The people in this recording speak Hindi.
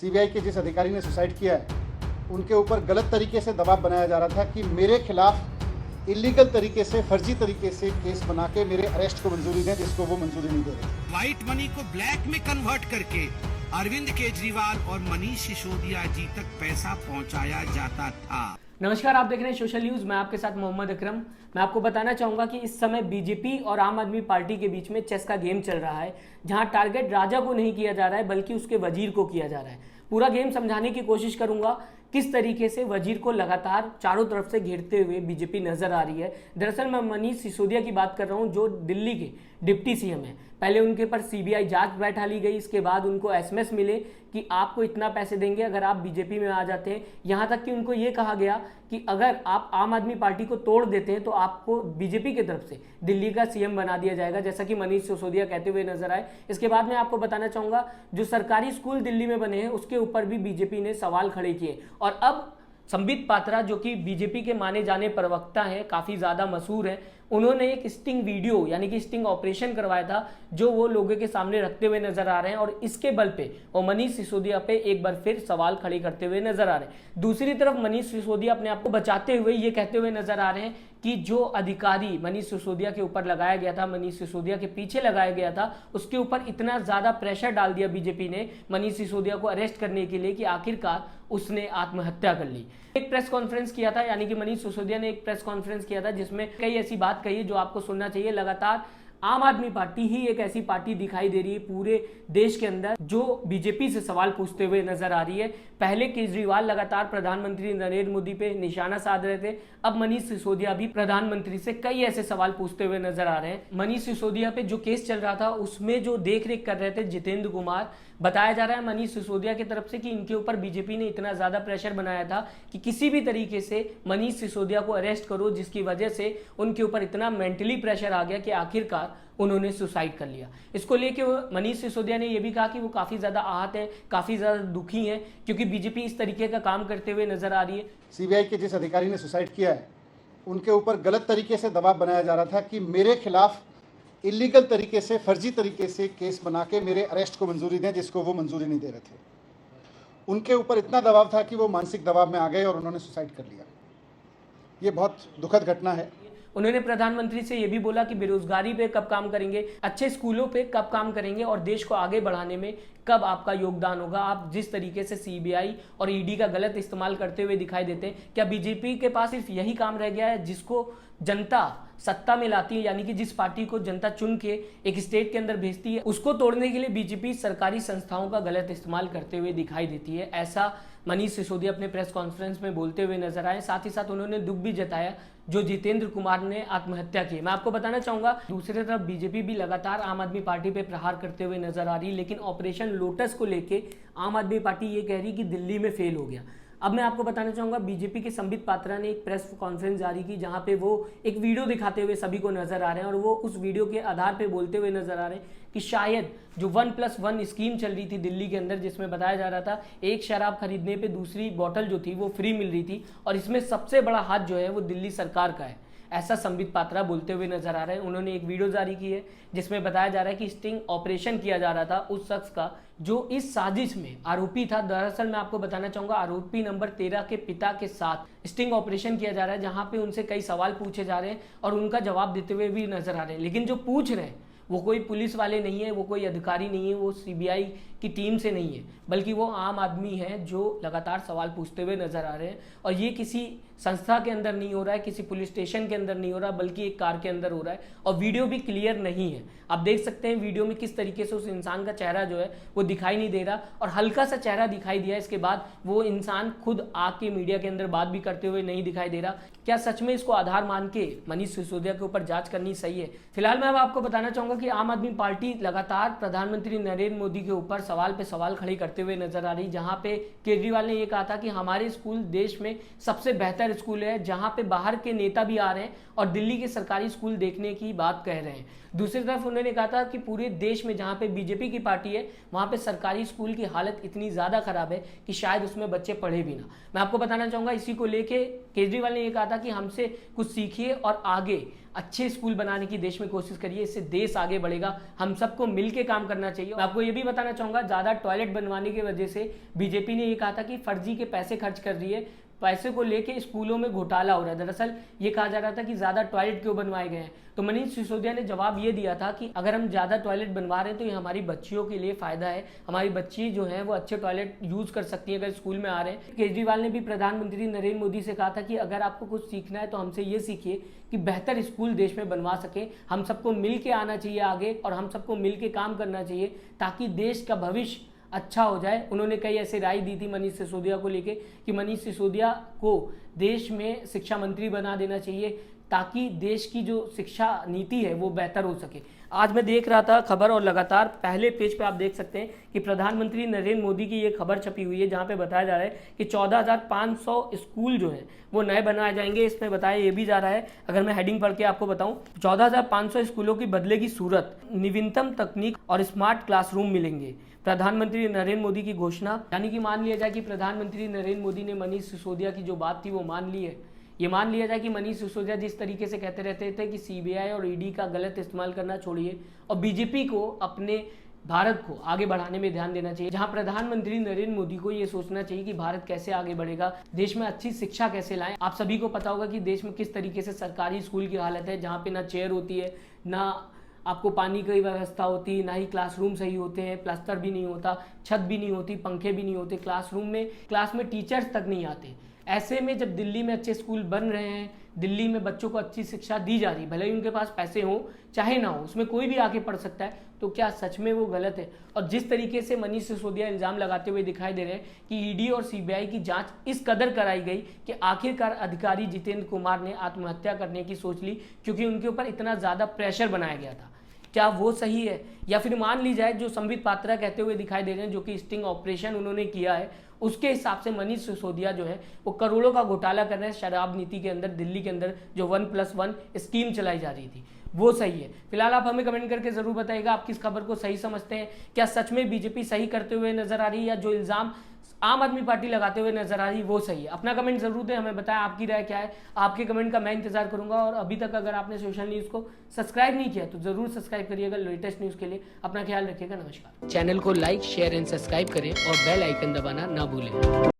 सीबीआई के जिस अधिकारी ने सुसाइड किया है उनके ऊपर गलत तरीके से दबाव बनाया जा रहा था कि मेरे खिलाफ इलीगल तरीके से, फर्जी तरीके से केस बना के मेरे अरेस्ट को मंजूरी दें, जिसको वो मंजूरी नहीं दे रहे। व्हाइट मनी को ब्लैक में कन्वर्ट करके अरविंद केजरीवाल और मनीष सिसोदिया जी तक पैसा पहुंचाया जाता था। नमस्कार, आप देख रहे हैं सोशल न्यूज। मैं आपके साथ मोहम्मद अकरम। मैं आपको बताना चाहूंगा कि इस समय बीजेपी और आम आदमी पार्टी के बीच में चेस का गेम चल रहा है, जहां टारगेट राजा को नहीं किया जा रहा है बल्कि उसके वजीर को किया जा रहा है। पूरा गेम समझाने की कोशिश करूंगा किस तरीके से वजीर को लगातार चारों तरफ से घेरते हुए बीजेपी नजर आ रही है। दरअसल मैं मनीष सिसोदिया की बात कर रहा हूं, जो दिल्ली के डिप्टी सीएम है। पहले उनके पर सीबीआई जांच बैठा ली गई, इसके बाद उनको एसएमएस मिले कि आपको इतना पैसे देंगे अगर आप बीजेपी में आ जाते हैं। यहां तक कि उनको ये कहा गया कि अगर आप आम आदमी पार्टी को तोड़ देते हैं तो आपको बीजेपी की तरफ से दिल्ली का सीएम बना दिया जाएगा, जैसा कि मनीष सिसोदिया कहते हुए नजर आए। इसके बाद में आपको बताना चाहूंगा, जो सरकारी स्कूल दिल्ली में बने हैं उसके ऊपर भी बीजेपी ने सवाल खड़े किए। और अब संबित पात्रा, जो कि बीजेपी के माने जाने प्रवक्ता हैं, काफी ज्यादा मशहूर हैं, उन्होंने एक स्टिंग वीडियो यानी कि स्टिंग ऑपरेशन करवाया था, जो वो लोगों के सामने रखते हुए नजर आ रहे हैं। और इसके बल पे वो मनीष सिसोदिया पे एक बार फिर सवाल खड़े करते हुए नजर आ रहे हैं। दूसरी तरफ मनीष सिसोदिया अपने आप को बचाते हुए ये कहते हुए नजर आ रहे हैं कि जो अधिकारी मनीष सिसोदिया के ऊपर लगाया गया था, मनीष सिसोदिया के पीछे लगाया गया था, उसके ऊपर इतना ज्यादा प्रेशर डाल दिया बीजेपी ने मनीष सिसोदिया को अरेस्ट करने के लिए कि आखिरकार उसने आत्महत्या कर ली। एक प्रेस कॉन्फ्रेंस किया था, यानी कि मनीष सिसोदिया ने एक प्रेस कॉन्फ्रेंस किया था जिसमें कई ऐसी बात कही जो आपको सुनना चाहिए। लगातार आम आदमी पार्टी ही एक ऐसी पार्टी दिखाई दे रही है पूरे देश के अंदर जो बीजेपी से सवाल पूछते हुए नजर आ रही है। पहले केजरीवाल लगातार प्रधानमंत्री नरेंद्र मोदी पे निशाना साध रहे थे, अब मनीष सिसोदिया भी प्रधानमंत्री से कई ऐसे सवाल पूछते हुए नजर आ रहे हैं। मनीष सिसोदिया पे जो केस चल रहा था उसमें जो देखरेख कर रहे थे जितेंद्र कुमार, बताया जा रहा है मनीष सिसोदिया की तरफ से कि इनके ऊपर बीजेपी ने इतना ज्यादा प्रेशर बनाया था कि किसी भी तरीके से मनीष सिसोदिया को अरेस्ट करो, जिसकी वजह से उनके ऊपर इतना मेंटली प्रेशर आ गया कि आखिरकार उन्होंने सुसाइड कर लिया। इसको लेके मनीष सिसोदिया ने यह भी कहा कि वो काफी ज्यादा आहत है, काफी ज्यादा दुखी है, क्योंकि बीजेपी इस तरीके का काम करते हुए नजर आ रही है। सीबीआई के जिस अधिकारी ने सुसाइड किया है उनके ऊपर गलत तरीके से दबाव बनाया जा रहा था कि मेरे खिलाफ इलीगल तरीके से, फर्जी तरीके से केस बना के मेरे अरेस्ट को मंजूरी दें, जिसको वो मंजूरी नहीं दे रहे थे। उनके ऊपर इतना दबाव था कि वो मानसिक दबाव में आ गए और उन्होंने सुसाइड कर लिया। ये बहुत दुखद घटना है। उन्होंने प्रधानमंत्री से यह भी बोला कि बेरोजगारी पे कब काम करेंगे, अच्छे स्कूलों पे कब काम करेंगे और देश को आगे बढ़ाने में कब आपका योगदान होगा। आप जिस तरीके से सीबीआई और ईडी का गलत इस्तेमाल करते हुए दिखाई देते हैं, क्या बीजेपी के पास सिर्फ यही काम रह गया है जिसको जनता सत्ता में लाती है, यानी कि जिस पार्टी को जनता चुन के एक स्टेट के अंदर भेजती है, उसको तोड़ने के लिए बीजेपी सरकारी संस्थाओं का गलत इस्तेमाल करते हुए दिखाई देती है। ऐसा मनीष सिसोदिया अपने प्रेस कॉन्फ्रेंस में बोलते हुए नजर आए। साथ ही साथ उन्होंने दुख भी जताया जो जितेंद्र कुमार ने आत्महत्या की। मैं आपको बताना चाहूंगा, दूसरी तरफ बीजेपी भी लगातार आम आदमी पार्टी पे प्रहार करते हुए नजर आ रही है, लेकिन ऑपरेशन लोटस को लेके आम आदमी पार्टी ये कह रही कि दिल्ली में फेल हो गया। अब मैं आपको बताना चाहूंगा, बीजेपी के संबित पात्रा ने एक प्रेस कॉन्फ्रेंस जारी की जहां पे वो एक वीडियो दिखाते हुए सभी को नजर आ रहे हैं और वो उस वीडियो के आधार पे बोलते हुए नजर आ रहे हैं कि शायद जो 1+1 स्कीम चल रही थी दिल्ली के अंदर, जिसमें बताया जा रहा था एक शराब खरीदने पे दूसरी बोतल जो थी वो फ्री मिल रही थी, और इसमें सबसे बड़ा हाथ जो है वो दिल्ली सरकार का है, ऐसा संबित पात्रा बोलते हुए नजर आ रहे हैं। उन्होंने एक वीडियो जारी की है जिसमें बताया जा रहा है कि स्टिंग ऑपरेशन किया जा रहा था उस शख्स का जो इस साजिश में आरोपी था। दरअसल मैं आपको बताना चाहूंगा, आरोपी नंबर 13 के पिता के साथ स्टिंग ऑपरेशन किया जा रहा है, जहां पे उनसे कई सवाल पूछे जा रहे हैं और उनका जवाब देते हुए भी नजर आ रहे हैं। लेकिन जो पूछ रहे हैं वो कोई पुलिस वाले नहीं है, वो कोई अधिकारी नहीं है, वो सीबीआई की टीम से नहीं है, बल्कि वो आम आदमी है जो लगातार सवाल पूछते हुए नजर आ रहे हैं। और ये किसी संस्था के अंदर नहीं हो रहा है, किसी पुलिस स्टेशन के अंदर नहीं हो रहा, बल्कि एक कार के अंदर हो रहा है। और वीडियो भी क्लियर नहीं है। आप देख सकते हैं वीडियो में किस तरीके से उस इंसान का चेहरा जो है वो दिखाई नहीं दे रहा, और हल्का सा चेहरा दिखाई दिया, इसके बाद वो इंसान खुद आके मीडिया के अंदर बात भी करते हुए नहीं दिखाई दे रहा। क्या सच में इसको आधार मान के मनीष सिसोदिया के ऊपर जांच करनी सही है? फिलहाल मैं आपको बताना चाहूंगा कि आम आदमी पार्टी लगातार प्रधानमंत्री नरेंद्र मोदी के ऊपर सवाल पे सवाल खड़े करते हुए नजर आ रही, जहां पे केजरीवाल ने यह कहा था कि हमारे स्कूल देश में सबसे बेहतर स्कूल है, जहां पे बाहर के नेता भी आ रहे हैं और दिल्ली के सरकारी स्कूल देखने की बात कह रहे हैं। दूसरी तरफ उन्होंने कहा था कि पूरे देश में जहां पे बीजेपी की पार्टी है वहां पे सरकारी स्कूल की हालत इतनी ज्यादा खराब है कि शायद उसमें बच्चे पढ़े भी ना। मैं आपको बताना चाहूंगा, इसी को लेके केजरीवाल ने यह कहा था कि हमसे कुछ सीखिए और आगे अच्छे स्कूल बनाने की देश में कोशिश करिए, इससे देश आगे बढ़ेगा। हम सबको मिलकर काम करना चाहिए। मैं आपको ये भी बताना चाहूँगा, ज़्यादा टॉयलेट बनवाने की वजह से बीजेपी ने ये कहा था कि फर्जी के पैसे खर्च कर रही है, पैसे को लेके स्कूलों में घोटाला हो रहा है। दरअसल ये कहा जा रहा था कि ज़्यादा टॉयलेट क्यों बनवाए गए हैं, तो मनीष सिसोदिया ने जवाब ये दिया था कि अगर हम ज़्यादा टॉयलेट बनवा रहे हैं तो ये हमारी बच्चियों के लिए फ़ायदा है, हमारी बच्ची जो है वो अच्छे टॉयलेट यूज़ कर सकती है अगर स्कूल में आ रहे हैं। केजरीवाल ने भी प्रधानमंत्री नरेंद्र मोदी से कहा था कि अगर आपको कुछ सीखना है तो हमसे ये सीखिए कि बेहतर स्कूल देश में बनवा सकें। हम सबको मिल के आना चाहिए आगे, और हम सबको मिल के काम करना चाहिए ताकि देश का भविष्य अच्छा हो जाए। उन्होंने कई ऐसे राय दी थी मनीष सिसोदिया को लेके कि मनीष सिसोदिया को देश में शिक्षा मंत्री बना देना चाहिए ताकि देश की जो शिक्षा नीति है वो बेहतर हो सके। आज मैं देख रहा था खबर, और लगातार पहले पेज पे आप देख सकते हैं कि प्रधानमंत्री नरेंद्र मोदी की ये खबर छपी हुई है जहाँ पे बताया जा रहा है कि 14,500 स्कूल जो है वो नए बनाए जाएंगे। इसमें बताया ये भी जा रहा है, अगर मैं हेडिंग पढ़ के आपको बताऊं, 14,500 स्कूलों की बदलेगी सूरत, नवीनतम तकनीक और स्मार्ट क्लासरूम मिलेंगे। प्रधानमंत्री नरेंद्र मोदी की घोषणा, यानी कि मान लिया जाए कि प्रधानमंत्री नरेंद्र मोदी ने मनीष सिसोदिया की जो बात थी वो मान ली है। ये मान लिया जाए कि मनीष सिसोदिया जिस तरीके से कहते रहते थे कि सीबीआई और ईडी का गलत इस्तेमाल करना छोड़िए और बीजेपी को अपने भारत को आगे बढ़ाने में ध्यान देना चाहिए, जहां प्रधानमंत्री नरेंद्र मोदी को ये सोचना चाहिए कि भारत कैसे आगे बढ़ेगा, देश में अच्छी शिक्षा कैसे लाएं। आप सभी को पता होगा कि देश में किस तरीके से सरकारी स्कूल की हालत है, जहाँ पे ना चेयर होती है, ना आपको पानी की व्यवस्था होती, ना ही क्लासरूम सही होते हैं, प्लास्टर भी नहीं होता, छत भी नहीं होती, पंखे भी नहीं होते, क्लास में टीचर्स तक नहीं आते। ऐसे में जब दिल्ली में अच्छे स्कूल बन रहे हैं, दिल्ली में बच्चों को अच्छी शिक्षा दी जा रही, भले ही उनके पास पैसे हो चाहे ना हो, उसमें कोई भी आगे पढ़ सकता है, तो क्या सच में वो गलत है? और जिस तरीके से मनीष सिसोदिया इल्जाम लगाते हुए दिखाई दे रहे हैं कि ईडी और सीबीआई की जांच इस कदर कराई गई कि आखिरकार अधिकारी जितेंद्र कुमार ने आत्महत्या करने की सोच ली क्योंकि उनके ऊपर इतना ज़्यादा प्रेशर बनाया गया था। क्या वो सही है? या फिर मान ली जाए जो संबित पात्रा कहते हुए दिखाई दे रहे हैं, जो कि स्टिंग ऑपरेशन उन्होंने किया है, उसके हिसाब से मनीष सिसोदिया जो है वो करोड़ों का घोटाला कर रहे हैं शराब नीति के अंदर, दिल्ली के अंदर जो 1+1 स्कीम चलाई जा रही थी, वो सही है? फिलहाल आप हमें कमेंट करके जरूर बताइएगा आप किस खबर को सही समझते हैं। क्या सच में बीजेपी सही करते हुए नजर आ रही है, या जो इल्जाम आम आदमी पार्टी लगाते हुए नजर आ रही है वो सही है? अपना कमेंट जरूर दें, हमें बताएं आपकी राय क्या है। आपके कमेंट का मैं इंतजार करूंगा, और अभी तक अगर आपने सोशल न्यूज को सब्सक्राइब नहीं किया तो जरूर सब्सक्राइब करिएगा लेटेस्ट न्यूज के लिए। अपना ख्याल रखिएगा, नमस्कार। चैनल को लाइक, शेयर एंड सब्सक्राइब करें और बेल आइकन दबाना ना भूलें।